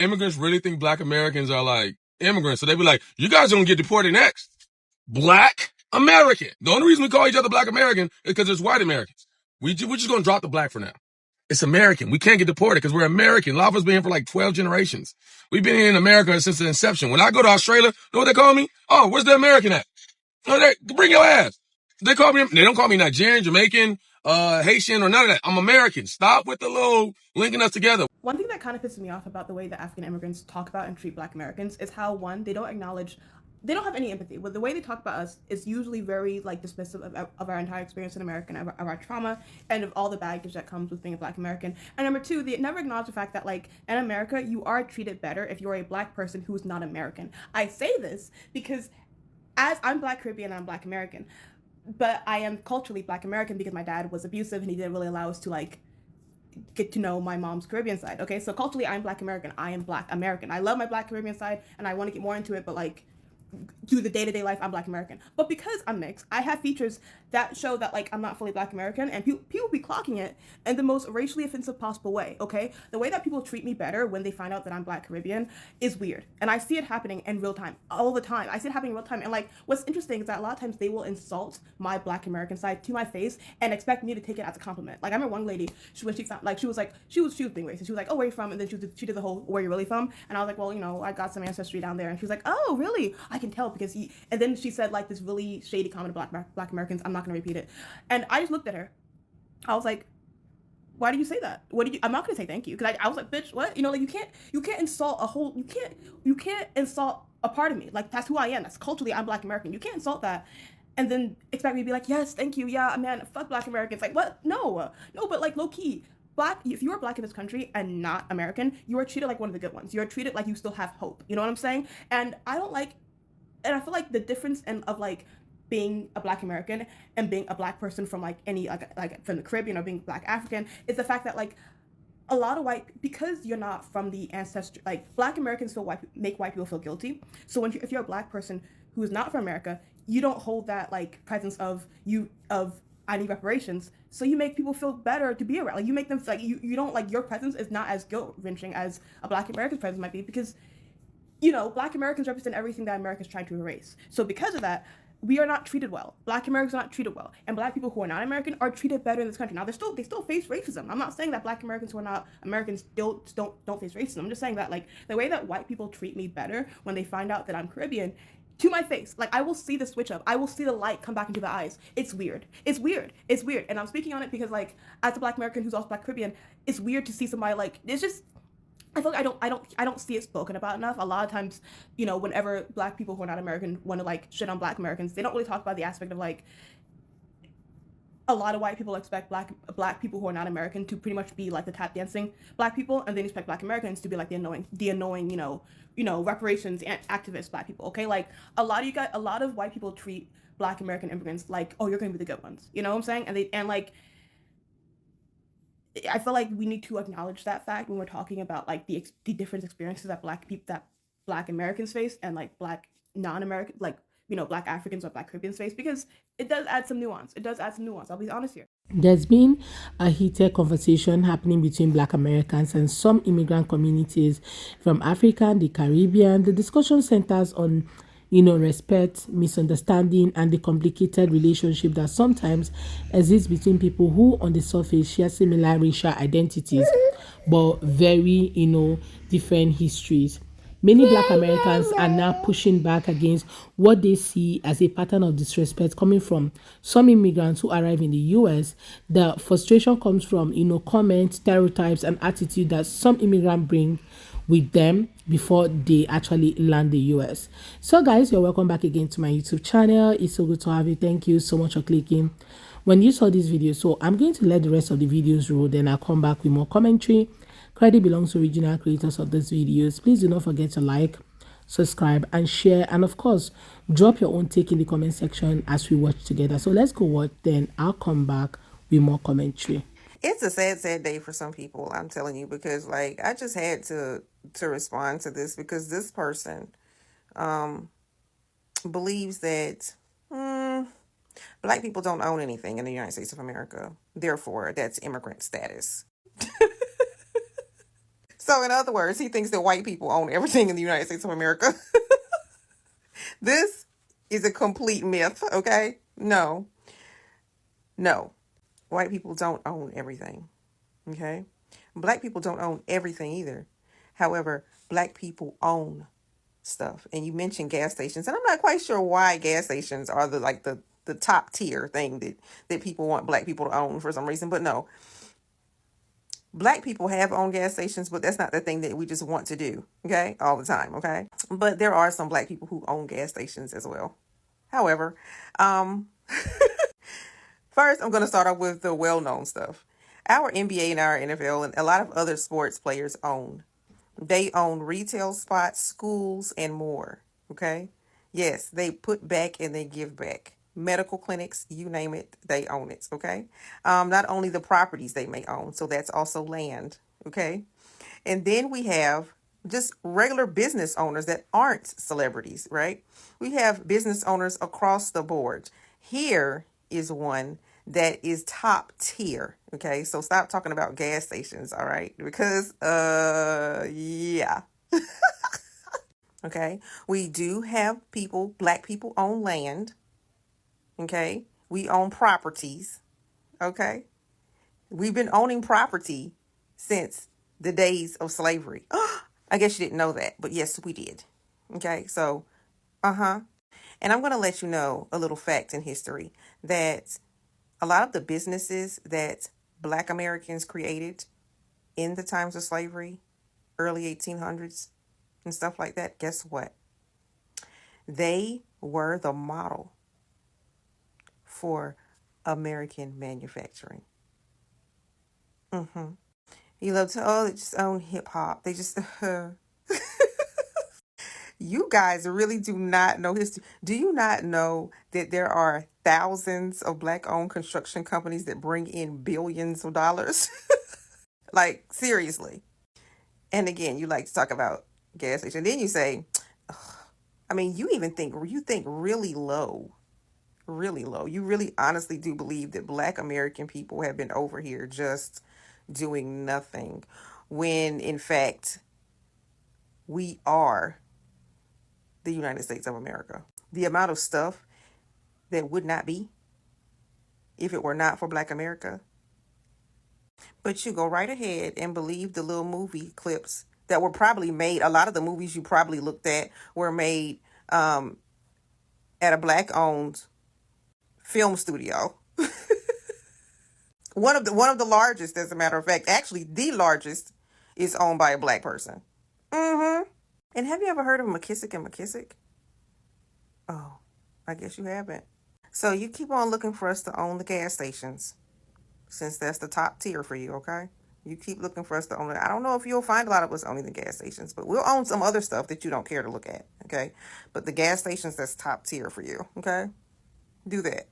Immigrants really think black Americans are like immigrants. So they be like, you guys don't get deported next. Black American. The only reason we call each other black American is because it's white Americans. We're just going to drop the black for now. It's American. We can't get deported because we're American. A lot of us been here for like 12 generations. We've been here in America since the inception. When I go to Australia, know what they call me? Oh, where's the American at? Oh, bring your ass. They don't call me Nigerian, Jamaican, Haitian, or none of that. I'm American. Stop with the little linking us together. One thing that kind of pisses me off about the way that African immigrants talk about and treat black Americans is how, one, they don't have any empathy. But the way they talk about us is usually very like dismissive of our entire experience in America, and of our trauma, and of all the baggage that comes with being a black American. And number two, they never acknowledge the fact that like in America, you are treated better if you're a black person who is not American. I say this because as I'm Black Caribbean and I'm Black American, but I am culturally Black American because my dad was abusive and he didn't really allow us to like get to know my mom's Caribbean side. Okay, so culturally I'm Black American. I am Black American. I love my Black Caribbean side and I want to get more into it, but like do the day-to-day life, I'm Black American. But because I'm mixed, I have features that show that like I'm not fully Black American, and people be clocking it in the most racially offensive possible way. Okay, the way that people treat me better when they find out that I'm Black Caribbean is weird, and I see it happening in real time all the time. I see it happening in real time, and like what's interesting is that a lot of times they will insult my Black American side to my face and expect me to take it as a compliment. Like I remember one lady, when she found, like she was being racist. She was like, "Oh, where are you from?" And then she did the whole "where are you really from?" And I was like, "Well, you know, I got some ancestry down there." And she was like, "Oh, really? I can tell because he." And then she said like this really shady comment about Black Americans. I'm not gonna repeat it. And I just looked at her. I was like, "Why do you say that? What do you?" I'm not gonna say thank you because I was like, "Bitch, what? You know, like you can't insult a whole you can't insult a part of me. Like that's who I am. That's culturally I'm Black American. You can't insult that." And then expect me to be like, "Yes, thank you. Yeah, man, fuck Black Americans." Like what? No, but like low key. Black, if you are Black in this country and not American, you are treated like one of the good ones. You are treated like you still have hope. You know what I'm saying? And I feel like the difference of like being a Black American and being a Black person from like any like from the Caribbean or being Black African is the fact that like a lot of because you're not from the ancestry, like Black Americans make white people feel guilty. So if you're a Black person who is not from America, you don't hold that like presence of I need reparations. So you make people feel better to be around. Like you make them feel like you don't like your presence is not as guilt wrenching as a Black American's presence might be because you know, Black Americans represent everything that America is trying to erase. So because of that, we are not treated well. Black Americans are not treated well, and Black people who are not American are treated better in this country. Now they still face racism. I'm not saying that Black Americans who are not Americans don't face racism. I'm just saying that like the way that white people treat me better when they find out that I'm Caribbean, to my face, like I will see the switch up. I will see the light come back into the eyes. It's weird. It's weird. It's weird. And I'm speaking on it because like as a Black American who's also Black Caribbean, it's weird to see somebody like it's just I feel like I don't see it spoken about enough. A lot of times, you know, whenever Black people who are not American want to like shit on Black Americans, they don't really talk about the aspect of like a lot of white people expect black people who are not American to pretty much be like the tap dancing Black people, and then expect Black Americans to be like the annoying, you know, reparations and activist Black people. Okay, like a lot of white people treat Black American immigrants like, oh, you're gonna be the good ones. You know what I'm saying? And like I feel like we need to acknowledge that fact when we're talking about like the different experiences that Black Americans face and like Black non-American, like you know, Black Africans or Black Caribbeans face, because it does add some nuance. It does add some nuance. I'll be honest here. There's been a heated conversation happening between Black Americans and some immigrant communities from Africa and the Caribbean. The discussion centers on, respect, misunderstanding, and the complicated relationship that sometimes exists between people who, on the surface, share similar racial identities, but very, different histories. Many Black Americans are now pushing back against what they see as a pattern of disrespect coming from some immigrants who arrive in the US. The frustration comes from, comments, stereotypes, and attitude that some immigrants bring with them before they actually land the US. So guys, you're welcome back again to my YouTube channel. It's so good to have you. Thank you so much for clicking when you saw this video. So I'm going to let the rest of the videos roll, then I'll come back with more commentary. Credit belongs to original creators of these videos. Please do not forget to like, subscribe, and share. And of course, drop your own take in the comment section as we watch together. So let's go watch, then I'll come back with more commentary. It's a sad day for some people, I'm telling you, because like I just had to respond to this because this person believes that Black people don't own anything in the United States of America. Therefore, that's immigrant status. So in other words, he thinks that white people own everything in the United States of America. This is a complete myth, okay? No. White people don't own everything, okay? Black people don't own everything either. However, black people own stuff. And you mentioned gas stations, and I'm not quite sure why gas stations are the top tier thing that people want black people to own for some reason, but no. Black people have owned gas stations, but that's not the thing that we just want to do, okay? All the time, okay? But there are some black people who own gas stations as well. However, first I'm going to start off with the well-known stuff. Our NBA and our NFL and a lot of other sports players own. They own retail spots, schools, and more, okay? Yes, they put back and they give back. Medical clinics, you name it, they own it, okay? Not only the properties they may own, so that's also land, okay? And then we have just regular business owners that aren't celebrities, right? We have business owners across the board. Here is one that is top tier, okay? So stop talking about gas stations, all right? Because, yeah. Okay? We do have people, black people own land. Okay, we own properties. Okay, we've been owning property since the days of slavery. I guess you didn't know that, but yes, we did. Okay, so, and I'm going to let you know a little fact in history that a lot of the businesses that black Americans created in the times of slavery, early 1800s and stuff like that, guess what? They were the model for American manufacturing. You love to, they just own hip hop. They just, you guys really do not know history. Do you not know that there are thousands of black owned construction companies that bring in billions of dollars? Like, seriously. And again, you like to talk about gas station. Then you say, I mean, you think really low. Really low. You really honestly do believe that black American people have been over here just doing nothing, when in fact we are the United States of America. The amount of stuff that would not be if it were not for black America. But you go right ahead and believe the little movie clips that were probably made. A lot of the movies you probably looked at were made at a black owned film studio. One of the largest, as a matter of fact, actually the largest, is owned by a black person. And have you ever heard of McKissick and McKissick? Oh, I guess you haven't. So you keep on looking for us to own the gas stations, since that's the top tier for you, okay? You keep looking for us to own it. I don't know if you'll find a lot of us owning the gas stations, but we'll own some other stuff that you don't care to look at, okay? But the gas stations, that's top tier for you, okay? Do that.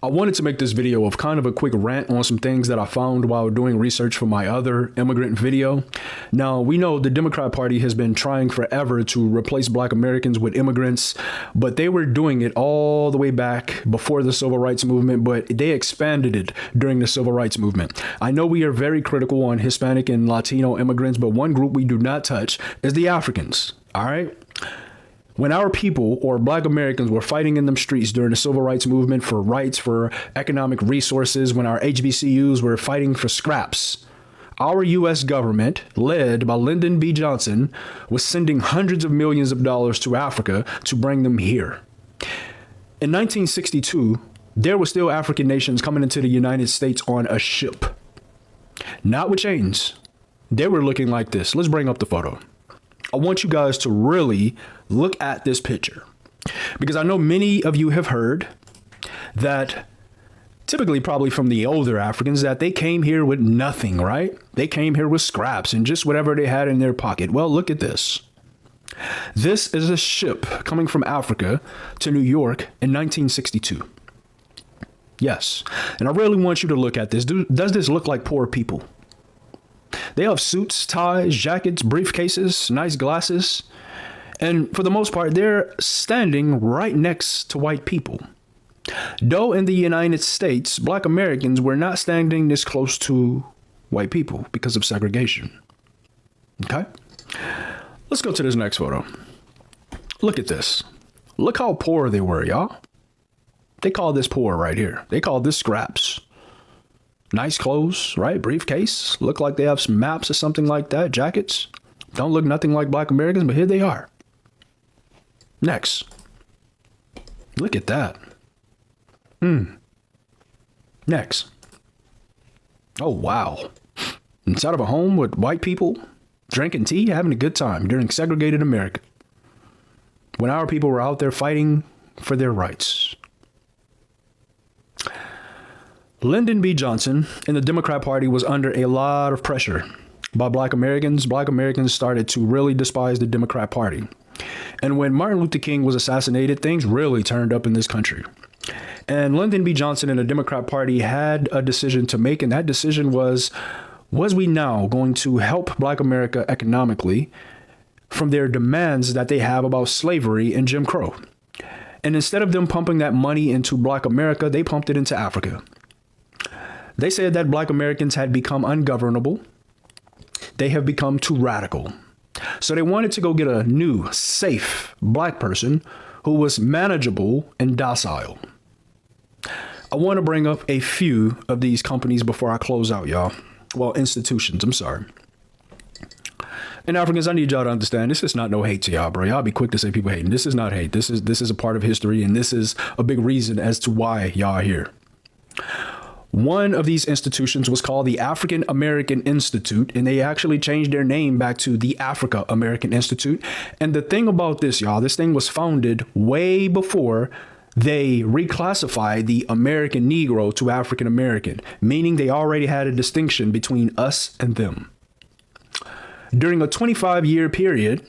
I wanted to make this video of kind of a quick rant on some things that I found while doing research for my other immigrant video. Now, we know the Democrat Party has been trying forever to replace black Americans with immigrants, but they were doing it all the way back before the Civil Rights Movement, but they expanded it during the Civil Rights Movement. I know we are very critical on Hispanic and Latino immigrants, but one group we do not touch is the Africans, all right? When our people, or black Americans, were fighting in them streets during the Civil Rights Movement for rights, for economic resources, when our HBCUs were fighting for scraps, our U.S. government, led by Lyndon B. Johnson, was sending hundreds of millions of dollars to Africa to bring them here. In 1962, there were still African nations coming into the United States on a ship. Not with chains. They were looking like this. Let's bring up the photo. I want you guys to really look at this picture, because I know many of you have heard that, typically probably from the older Africans, that they came here with nothing, right? They came here with scraps and just whatever they had in their pocket. Well, look at this. This is a ship coming from Africa to New York in 1962. Yes. And I really want you to look at this. Does this look like poor people? They have suits, ties, jackets, briefcases, nice glasses. And for the most part, they're standing right next to white people. Though in the United States, black Americans were not standing this close to white people because of segregation. Okay? Let's go to this next photo. Look at this. Look how poor they were, y'all. They call this poor right here. They call this scraps. Nice clothes, right? Briefcase. Look like they have some maps or something like that. Jackets. Don't look nothing like Black Americans, but here they are. Next. Look at that. Next. Oh, wow. Inside of a home with white people, drinking tea, having a good time during segregated America. When our people were out there fighting for their rights. Lyndon B. Johnson and the Democrat Party was under a lot of pressure by Black Americans. Black Americans started to really despise the Democrat Party. And when Martin Luther King was assassinated, things really turned up in this country. And Lyndon B. Johnson and the Democrat Party had a decision to make, and that decision was we now going to help Black America economically from their demands that they have about slavery and Jim Crow? And instead of them pumping that money into Black America, they pumped it into Africa. They said that Black Americans had become ungovernable. They have become too radical. So they wanted to go get a new, safe Black person who was manageable and docile. I want to bring up a few of these companies before I close out, y'all. Well, institutions, I'm sorry. And Africans, I need y'all to understand, this is not no hate to y'all, bro. Y'all be quick to say people hating. This is not hate. This is a part of history, and this is a big reason as to why y'all are here. One of these institutions was called the African American Institute, and they actually changed their name back to the Africa American Institute. And the thing about this, y'all, this thing was founded way before they reclassified the American Negro to African American, meaning they already had a distinction between us and them. During a 25-year period,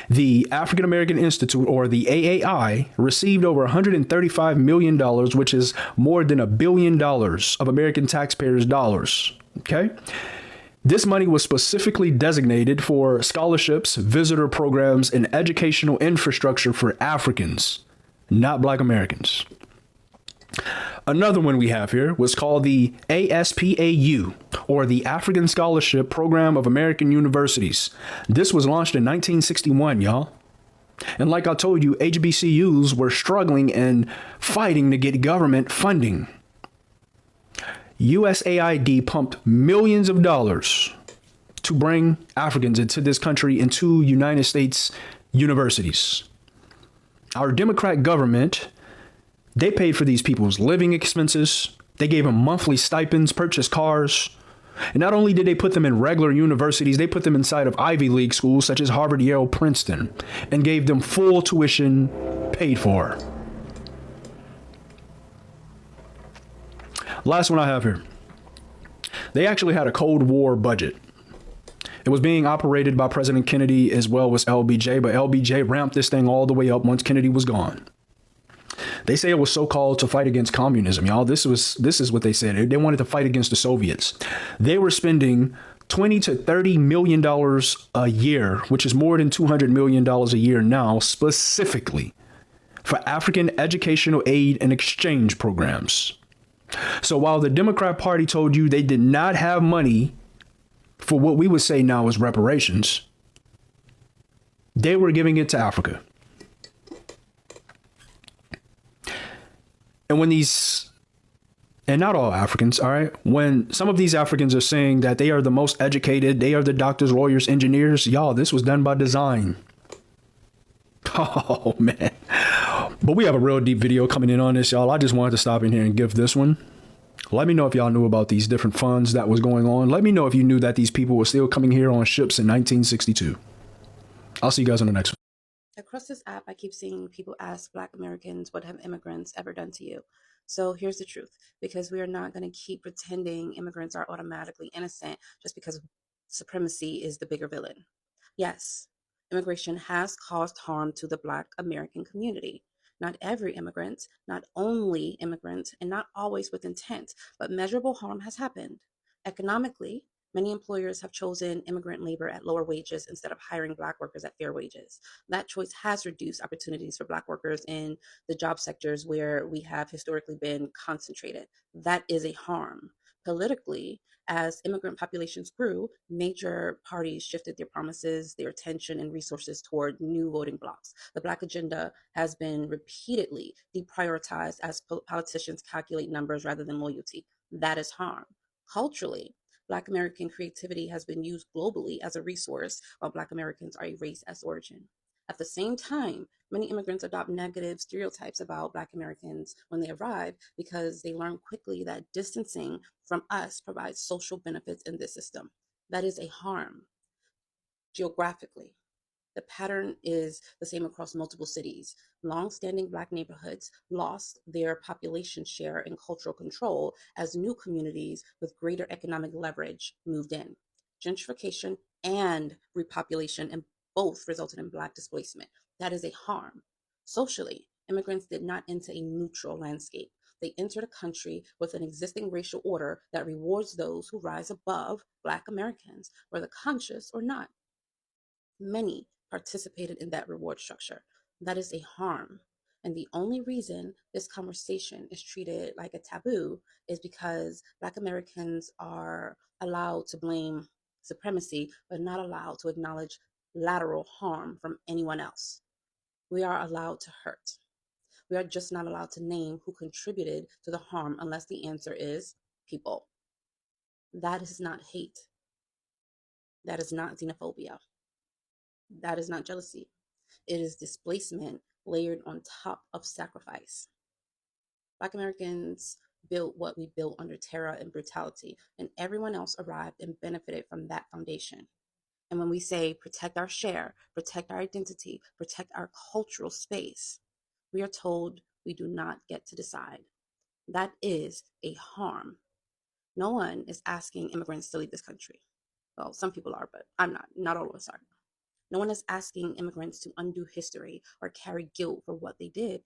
the African American Institute, or the AAI, received over $135 million, which is more than $1 billion of American taxpayers' dollars. Okay? This money was specifically designated for scholarships, visitor programs, and educational infrastructure for Africans, not Black Americans. Another one we have here was called the ASPAU, or the African Scholarship Program of American Universities. This was launched in 1961, y'all. And like I told you, HBCUs were struggling and fighting to get government funding. USAID pumped millions of dollars to bring Africans into this country, into United States universities. Our Democrat government, they paid for these people's living expenses. They gave them monthly stipends, purchased cars. And not only did they put them in regular universities, they put them inside of Ivy League schools such as Harvard, Yale, Princeton, and gave them full tuition paid for. Last one I have here. They actually had a Cold War budget. It was being operated by President Kennedy as well as LBJ, but LBJ ramped this thing all the way up once Kennedy was gone. They say it was so-called to fight against communism, y'all. This is what they said. They wanted to fight against the Soviets. They were spending $20 to $30 million a year, which is more than $200 million a year now, specifically for African educational aid and exchange programs. So while the Democrat Party told you they did not have money for what we would say now is reparations, they were giving it to Africa. And when these, and not all Africans, all right, when some of these Africans are saying that they are the most educated, they are the doctors, lawyers, engineers, y'all, this was done by design. Oh, man. But we have a real deep video coming in on this, y'all. I just wanted to stop in here and give this one. Let me know if y'all knew about these different funds that was going on. Let me know if you knew that these people were still coming here on ships in 1962. I'll see you guys on the next one. Across this app, I keep seeing people ask Black Americans, what have immigrants ever done to you? So here's the truth, because we are not going to keep pretending immigrants are automatically innocent just because supremacy is the bigger villain. Yes, immigration has caused harm to the Black American community. Not every immigrant, not only immigrants, and not always with intent, but measurable harm has happened. Economically, many employers have chosen immigrant labor at lower wages instead of hiring Black workers at fair wages. That choice has reduced opportunities for Black workers in the job sectors where we have historically been concentrated. That is a harm. Politically, as immigrant populations grew, major parties shifted their promises, their attention, and resources toward new voting blocs. The Black agenda has been repeatedly deprioritized as politicians calculate numbers rather than loyalty. That is harm. Culturally, Black American creativity has been used globally as a resource, while Black Americans are erased as origin. At the same time, many immigrants adopt negative stereotypes about Black Americans when they arrive because they learn quickly that distancing from us provides social benefits in this system. That is a harm. Geographically, the pattern is the same across multiple cities. Long-standing Black neighborhoods lost their population share and cultural control as new communities with greater economic leverage moved in. Gentrification and repopulation and both resulted in Black displacement. That is a harm. Socially, immigrants did not enter a neutral landscape. They entered a country with an existing racial order that rewards those who rise above Black Americans, whether conscious or not. Many participated in that reward structure. That is a harm. And the only reason this conversation is treated like a taboo is because Black Americans are allowed to blame supremacy, but not allowed to acknowledge lateral harm from anyone else. We are allowed to hurt. We are just not allowed to name who contributed to the harm unless the answer is people. That is not hate. That is not xenophobia. That is not jealousy. It is displacement layered on top of sacrifice. Black Americans built what we built under terror and brutality, and everyone else arrived and benefited from that foundation. And when we say protect our share, protect our identity, protect our cultural space, we are told we do not get to decide. That is a harm. No one is asking immigrants to leave this country. Well, some people are, but I'm not. Not all of us are. No one is asking immigrants to undo history or carry guilt for what they didn't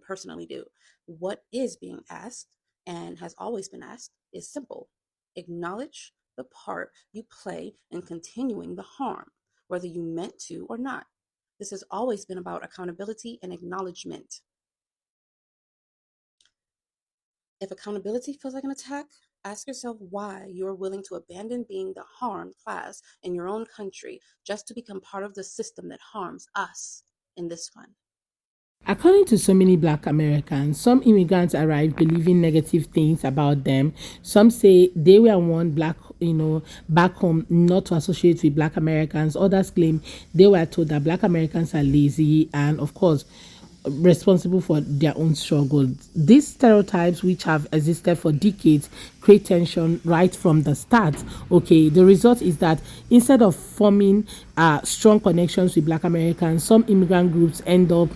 personally do. What is being asked, and has always been asked, is simple. Acknowledge the part you play in continuing the harm, whether you meant to or not. This has always been about accountability and acknowledgement. If accountability feels like an attack, ask yourself why you're willing to abandon being the harmed class in your own country just to become part of the system that harms us in this one. According to so many Black Americans, some immigrants arrived believing negative things about them. Some say they were warned back home not to associate with Black Americans. Others claim they were told that Black Americans are lazy and, of course, responsible for their own struggles. These stereotypes, which have existed for decades, create tension right from the start. Okay, the result is that instead of forming strong connections with Black Americans, some immigrant groups end up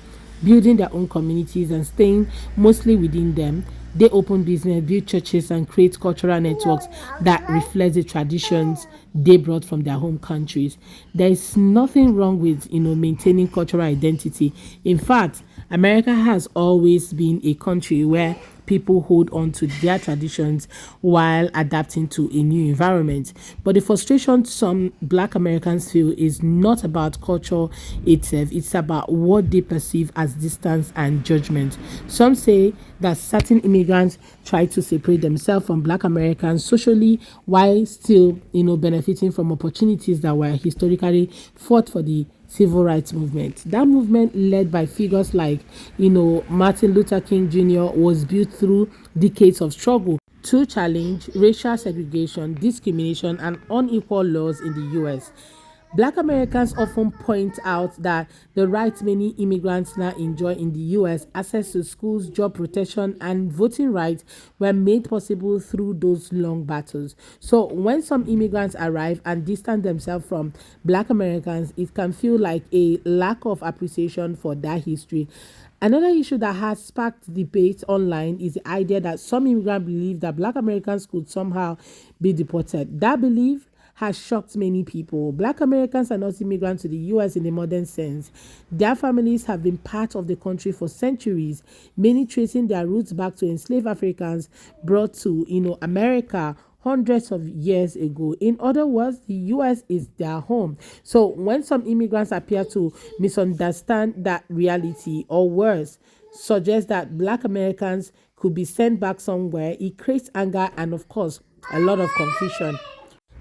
building their own communities and staying mostly within them. They open business, build churches, and create cultural networks that reflect the traditions they brought from their home countries. There is nothing wrong with maintaining cultural identity. In fact, America has always been a country where people hold on to their traditions while adapting to a new environment. But the frustration some Black Americans feel is not about culture itself, it's about what they perceive as distance and judgment. Some say that certain immigrants try to separate themselves from Black Americans socially while still, benefiting from opportunities that were historically fought for the civil rights movement. That movement, led by figures like, Martin Luther King Jr., was built through decades of struggle to challenge racial segregation, discrimination, and unequal laws in the U.S. Black Americans often point out that the rights many immigrants now enjoy in the U.S., access to schools, job protection, and voting rights, were made possible through those long battles. So when some immigrants arrive and distance themselves from Black Americans, it can feel like a lack of appreciation for that history. Another issue that has sparked debate online is the idea that some immigrants believe that Black Americans could somehow be deported. That belief has shocked many people. Black Americans are not immigrants to the US in the modern sense. Their families have been part of the country for centuries, many tracing their roots back to enslaved Africans brought to, America hundreds of years ago. In other words, the US is their home. So when some immigrants appear to misunderstand that reality, or worse, suggest that Black Americans could be sent back somewhere, it creates anger and, of course, a lot of confusion.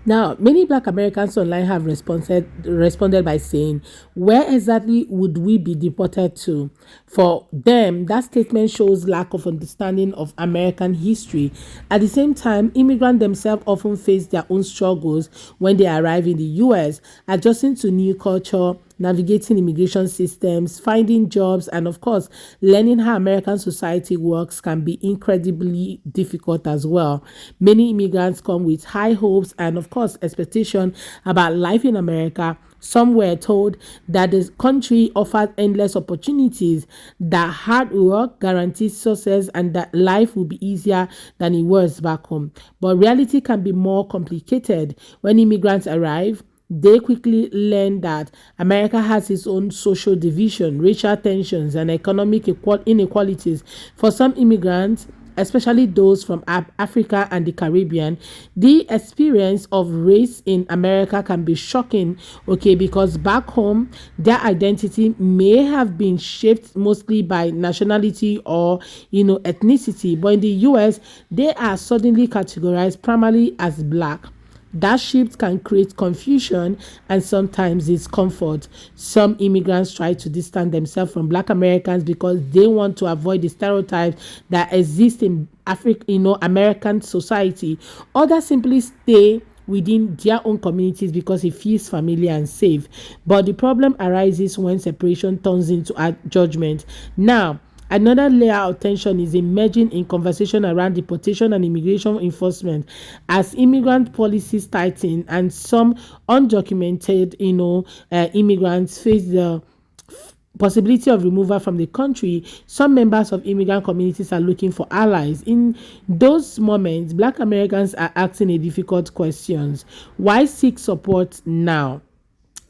Now, many Black Americans online have responded by saying, "Where exactly would we be deported to?" For them, that statement shows lack of understanding of American history. At the same time, immigrants themselves often face their own struggles when they arrive in the U.S., adjusting to new culture, navigating immigration systems, finding jobs, and of course, learning how American society works can be incredibly difficult as well. Many immigrants come with high hopes and, of course, expectation about life in America. Some were told that the country offers endless opportunities, that hard work guarantees success, and that life will be easier than it was back home. But reality can be more complicated. When immigrants arrive, they quickly learn that America has its own social division, racial tensions, and economic inequalities. For some immigrants, especially those from Africa and the Caribbean, the experience of race in America can be shocking, okay, because back home, their identity may have been shaped mostly by nationality or, ethnicity, but in the US, they are suddenly categorized primarily as Black. That shift can create confusion and sometimes discomfort. Some immigrants try to distance themselves from Black Americans because they want to avoid the stereotypes that exist in American society. Others simply stay within their own communities because it feels familiar and safe. But the problem arises when separation turns into a judgment. Now, another layer of tension is emerging in conversation around deportation and immigration enforcement as immigrant policies tighten and some undocumented, immigrants face the possibility of removal from the country. Some members of immigrant communities are looking for allies. In those moments, Black Americans are asking a difficult questions. Why seek support now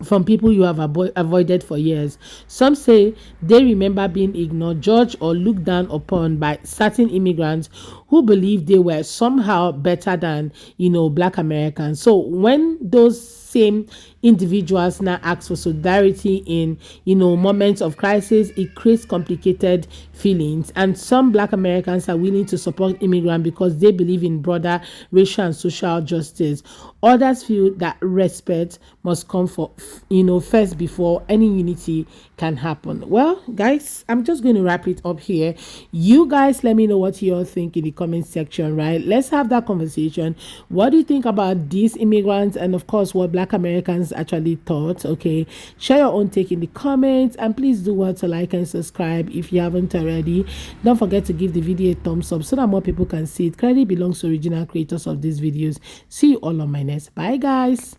from people you have avoided for years? Some say they remember being ignored, judged, or looked down upon by certain immigrants who believed they were somehow better than, Black Americans. So when those same individuals now ask for solidarity in, moments of crisis, it creates complicated feelings. And some Black Americans are willing to support immigrants because they believe in broader racial and social justice. Others feel that respect must come first before any unity can happen. Well, guys, I'm just going to wrap it up here. You guys, let me know what you all think in the comment section, right? Let's have that conversation. What do you think about these immigrants, and of course what Black Americans actually thought? Okay, share your own take in the comments, and please do want to like and subscribe if you haven't already. Don't forget to give the video a thumbs up so that more people can see it. Credit belongs to original creators of these videos. See you all on my next. Bye guys.